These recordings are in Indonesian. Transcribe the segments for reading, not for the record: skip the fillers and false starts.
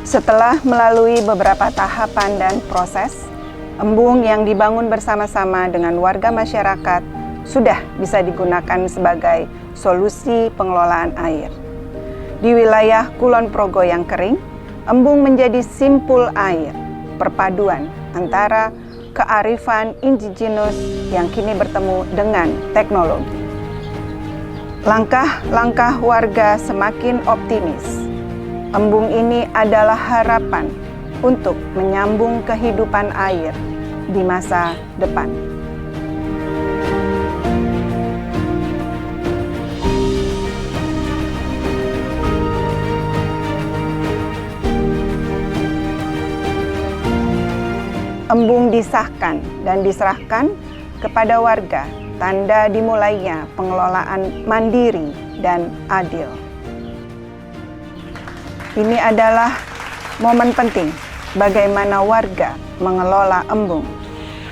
Setelah melalui beberapa tahapan dan proses, embung yang dibangun bersama-sama dengan warga masyarakat sudah bisa digunakan sebagai solusi pengelolaan air. Di wilayah Kulon Progo yang kering, embung menjadi simpul air, perpaduan antara kearifan indigenous yang kini bertemu dengan teknologi. Langkah-langkah warga semakin optimis. Embung ini adalah harapan untuk menyambung kehidupan air di masa depan. Embung disahkan dan diserahkan kepada warga, tanda dimulainya pengelolaan mandiri dan adil. Ini adalah momen penting bagaimana warga mengelola embung.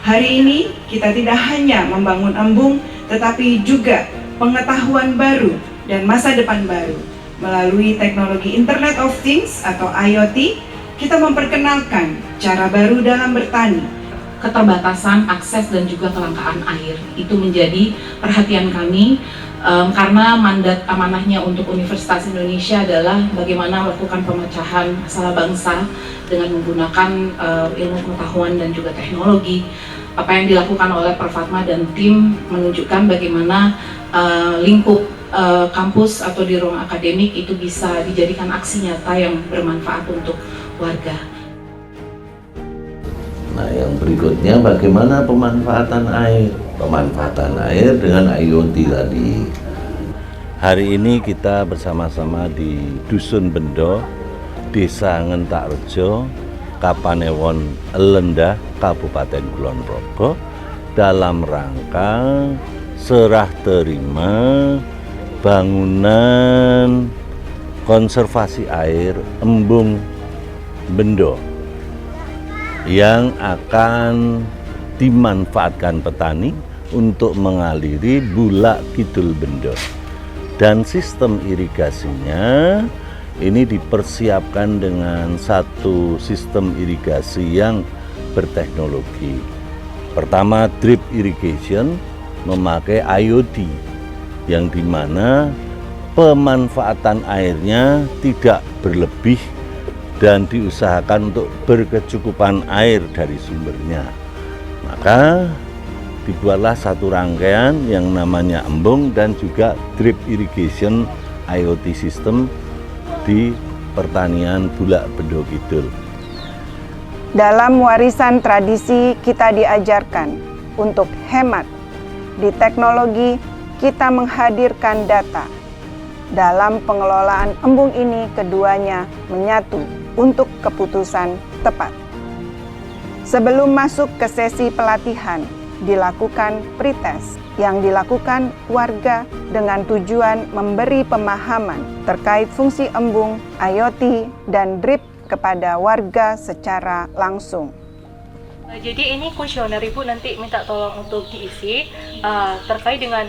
Hari ini kita tidak hanya membangun embung, tetapi juga pengetahuan baru dan masa depan baru. Melalui teknologi Internet of Things atau IoT, kita memperkenalkan cara baru dalam bertani. Keterbatasan akses dan juga kelangkaan air itu menjadi perhatian kami karena mandat amanahnya untuk Universitas Indonesia adalah bagaimana melakukan pemecahan masalah bangsa dengan menggunakan ilmu pengetahuan dan juga teknologi. Apa yang dilakukan oleh Prof. Fatma dan tim menunjukkan bagaimana lingkup kampus atau di ruang akademik itu bisa dijadikan aksi nyata yang bermanfaat untuk warga. Nah, yang berikutnya bagaimana pemanfaatan air? Pemanfaatan air dengan IoT tadi. Hari ini kita bersama-sama di Dusun Bendo, Desa Ngentakrejo, Kapanewon Elendah, Kabupaten Kulon Progo, dalam rangka serah terima bangunan konservasi air Embung Bendo yang akan dimanfaatkan petani untuk mengaliri Bulak Kidul Bendo. Dan sistem irigasinya ini dipersiapkan dengan satu sistem irigasi yang berteknologi. Pertama, drip irrigation memakai IoT yang dimana pemanfaatan airnya tidak berlebih dan diusahakan untuk berkecukupan air dari sumbernya. Maka dibuatlah satu rangkaian yang namanya embung dan juga drip irrigation IoT system di pertanian Bulak Bendo Kidul. Dalam warisan tradisi kita diajarkan untuk hemat. Di teknologi kita menghadirkan data. Dalam pengelolaan embung ini keduanya menyatu untuk keputusan tepat. Sebelum masuk ke sesi pelatihan, dilakukan pretest yang dilakukan warga dengan tujuan memberi pemahaman terkait fungsi embung, IoT, dan drip kepada warga secara langsung. Jadi ini kuesioner Ibu nanti minta tolong untuk diisi terkait dengan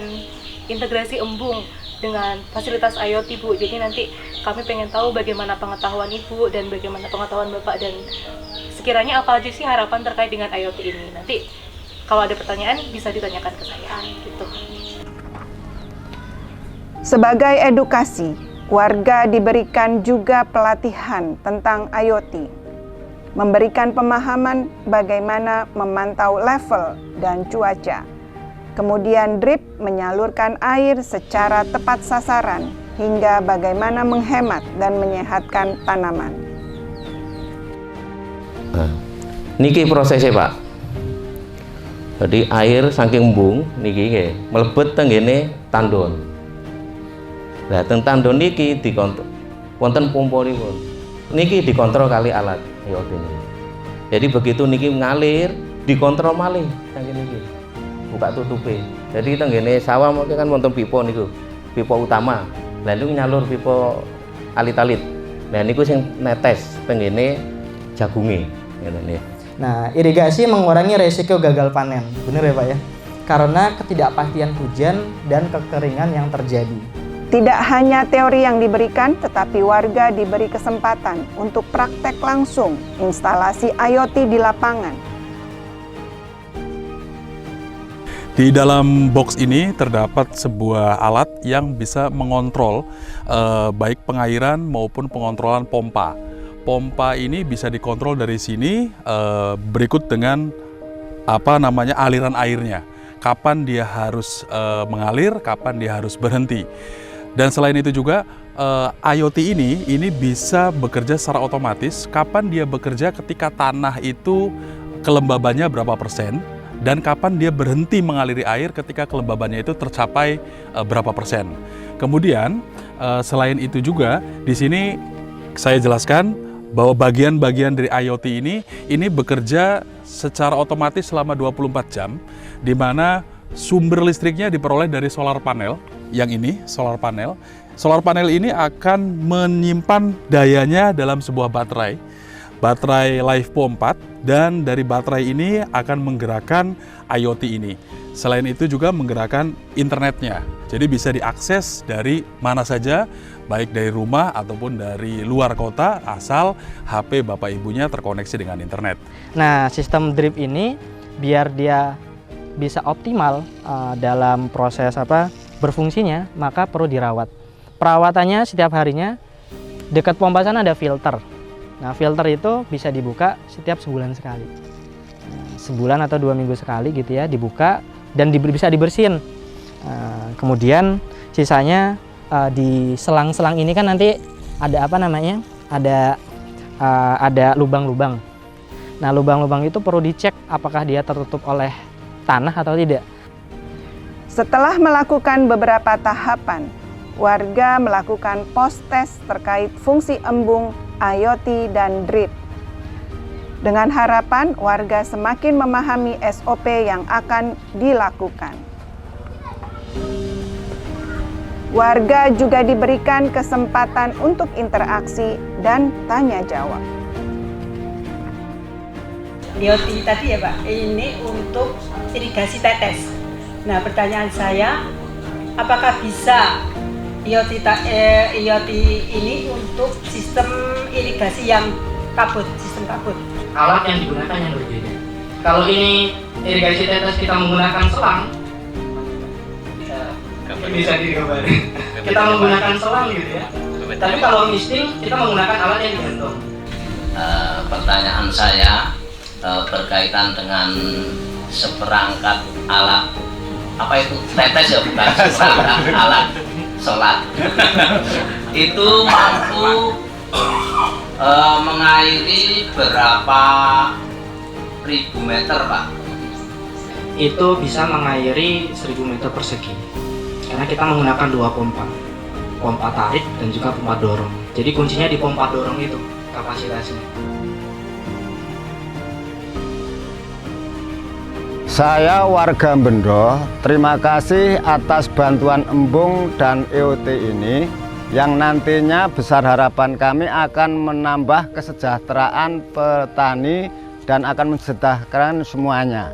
integrasi embung dengan fasilitas IoT Bu. Jadi nanti kami pengen tahu bagaimana pengetahuan Ibu dan bagaimana pengetahuan Bapak dan sekiranya apa aja sih harapan terkait dengan IoT ini. Nanti kalau ada pertanyaan bisa ditanyakan ke saya gitu. Sebagai edukasi, warga diberikan juga pelatihan tentang IoT, memberikan pemahaman bagaimana memantau level dan cuaca. Kemudian drip menyalurkan air secara tepat sasaran hingga bagaimana menghemat dan menyehatkan tanaman. Nah, niki prosesnya Pak. Jadi air saking embung niki nggih mlebet teng ngene tandon. Lah teng tandon niki dikontrol wonten pompanipun. Niki dikontrol kali alat IoT ini. Jadi begitu niki ngalir dikontrol malih saking niki. Buka tutupe. Jadi tenggene sawah mungkin kan wonten pipa niku. Pipa utama. Lah niku nyalur pipa alit-alit. Lah niku sing netes tenggene jagunge ngene. Nah, irigasi mengurangi resiko gagal panen. Benar ya, Pak ya? Karena ketidakpastian hujan dan kekeringan yang terjadi. Tidak hanya teori yang diberikan, tetapi warga diberi kesempatan untuk praktek langsung instalasi IoT di lapangan. Di dalam box ini terdapat sebuah alat yang bisa mengontrol baik pengairan maupun pengontrolan pompa. Pompa ini bisa dikontrol dari sini berikut dengan aliran airnya. Kapan dia harus mengalir, kapan dia harus berhenti. Dan selain itu juga IoT ini bisa bekerja secara otomatis. Kapan dia bekerja ketika tanah itu kelembabannya berapa persen, dan kapan dia berhenti mengaliri air ketika kelembabannya itu tercapai berapa persen. Kemudian selain itu juga di sini saya jelaskan bahwa bagian-bagian dari IoT ini bekerja secara otomatis selama 24 jam, di mana sumber listriknya diperoleh dari solar panel. Yang ini solar panel. Solar panel ini akan menyimpan dayanya dalam sebuah baterai LiFePo 4, dan dari baterai ini akan menggerakkan IoT ini. Selain itu juga menggerakkan internetnya. Jadi bisa diakses dari mana saja, baik dari rumah ataupun dari luar kota, asal HP bapak ibunya terkoneksi dengan internet. Nah, sistem drip ini biar dia bisa optimal dalam proses berfungsinya, maka perlu dirawat. Perawatannya setiap harinya, dekat pompa sana ada filter. Nah, filter itu bisa dibuka setiap sebulan sekali. Sebulan atau 2 minggu sekali gitu ya, dibuka dan bisa dibersihin. Kemudian sisanya di selang-selang ini kan nanti ada ada lubang-lubang. Nah, lubang-lubang itu perlu dicek apakah dia tertutup oleh tanah atau tidak. Setelah melakukan beberapa tahapan, warga melakukan post-test terkait fungsi embung, IoT, dan drip. Dengan harapan warga semakin memahami SOP yang akan dilakukan. Warga juga diberikan kesempatan untuk interaksi dan tanya jawab. IoT tadi ya Pak, ini untuk irigasi tetes. Nah, pertanyaan saya, apakah bisa IoT ini untuk sistem irigasi yang sistem kabut? Alat yang digunakan yang berbeda. Kalau ini irigasi tetes kita menggunakan selang, bisa digambarin. Kita menggunakan selang gitu ya. Tapi kalau misting kita menggunakan alat yang digantung. Pertanyaan saya berkaitan dengan seperangkat alat, apa itu tetes ya, bukan seperangkat alat sholat itu mampu mengairi berapa ribu meter Pak? Itu bisa mengairi 1000 meter persegi karena kita menggunakan 2 pompa tarik dan juga pompa dorong. Jadi kuncinya di pompa dorong itu kapasitasnya. Saya warga Bendo, terima kasih atas bantuan embung dan IoT ini yang nantinya besar harapan kami akan menambah kesejahteraan petani dan akan mensejahterakan semuanya.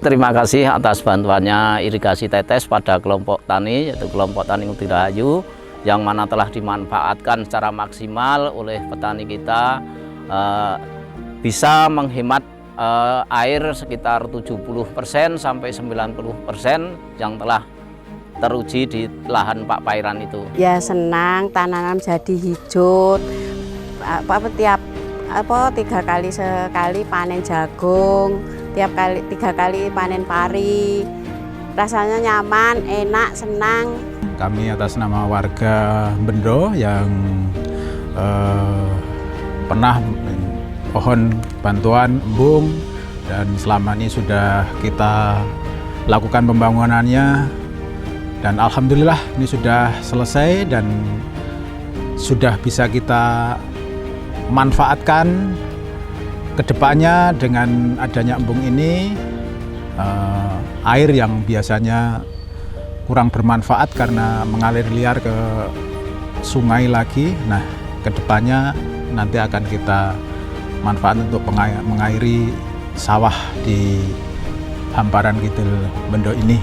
Terima kasih atas bantuannya irigasi tetes pada kelompok tani, yaitu kelompok tani Ngutirahayu, yang mana telah dimanfaatkan secara maksimal oleh petani kita, bisa menghemat air sekitar 70% sampai 90% yang telah teruji di lahan Pak Pairan itu. Ya senang, tanaman jadi hijau. Tiap 3 kali sekali panen jagung, 3 kali panen pari. Rasanya nyaman, enak, senang. Kami atas nama warga Bendo yang pernah mohon bantuan embung dan selama ini sudah kita lakukan pembangunannya, dan alhamdulillah ini sudah selesai dan sudah bisa kita manfaatkan kedepannya. Dengan adanya embung ini, air yang biasanya kurang bermanfaat karena mengalir liar ke sungai lagi, nah kedepannya nanti akan kita manfaat untuk mengairi sawah di hamparan Kidul Bendo ini.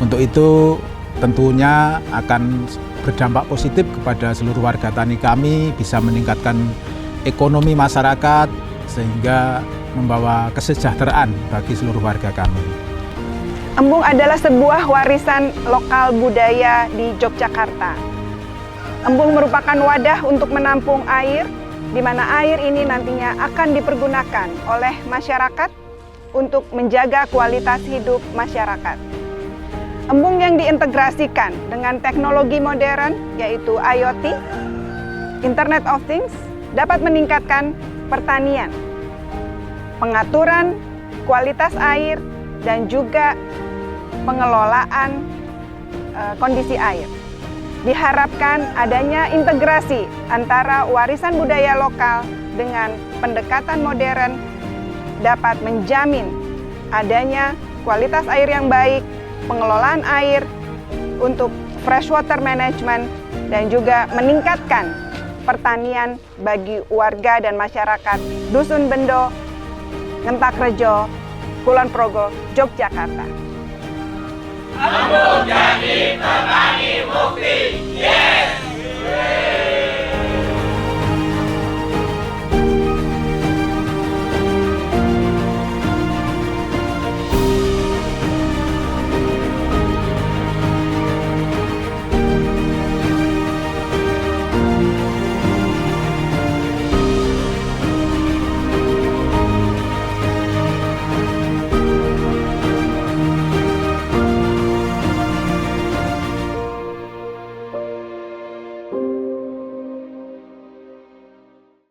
Untuk itu tentunya akan berdampak positif kepada seluruh warga tani kami, bisa meningkatkan ekonomi masyarakat sehingga membawa kesejahteraan bagi seluruh warga kami. Embung adalah sebuah warisan lokal budaya di Yogyakarta. Embung merupakan wadah untuk menampung air, di mana air ini nantinya akan dipergunakan oleh masyarakat untuk menjaga kualitas hidup masyarakat. Embung yang diintegrasikan dengan teknologi modern, yaitu IoT, Internet of Things, dapat meningkatkan pertanian, pengaturan kualitas air, dan juga pengelolaan kondisi air. Diharapkan adanya integrasi antara warisan budaya lokal dengan pendekatan modern dapat menjamin adanya kualitas air yang baik, pengelolaan air untuk freshwater management, dan juga meningkatkan pertanian bagi warga dan masyarakat Dusun Bendo, Ngentakrejo, Kulon Progo, Yogyakarta. Embung jadi petani bukti, yes!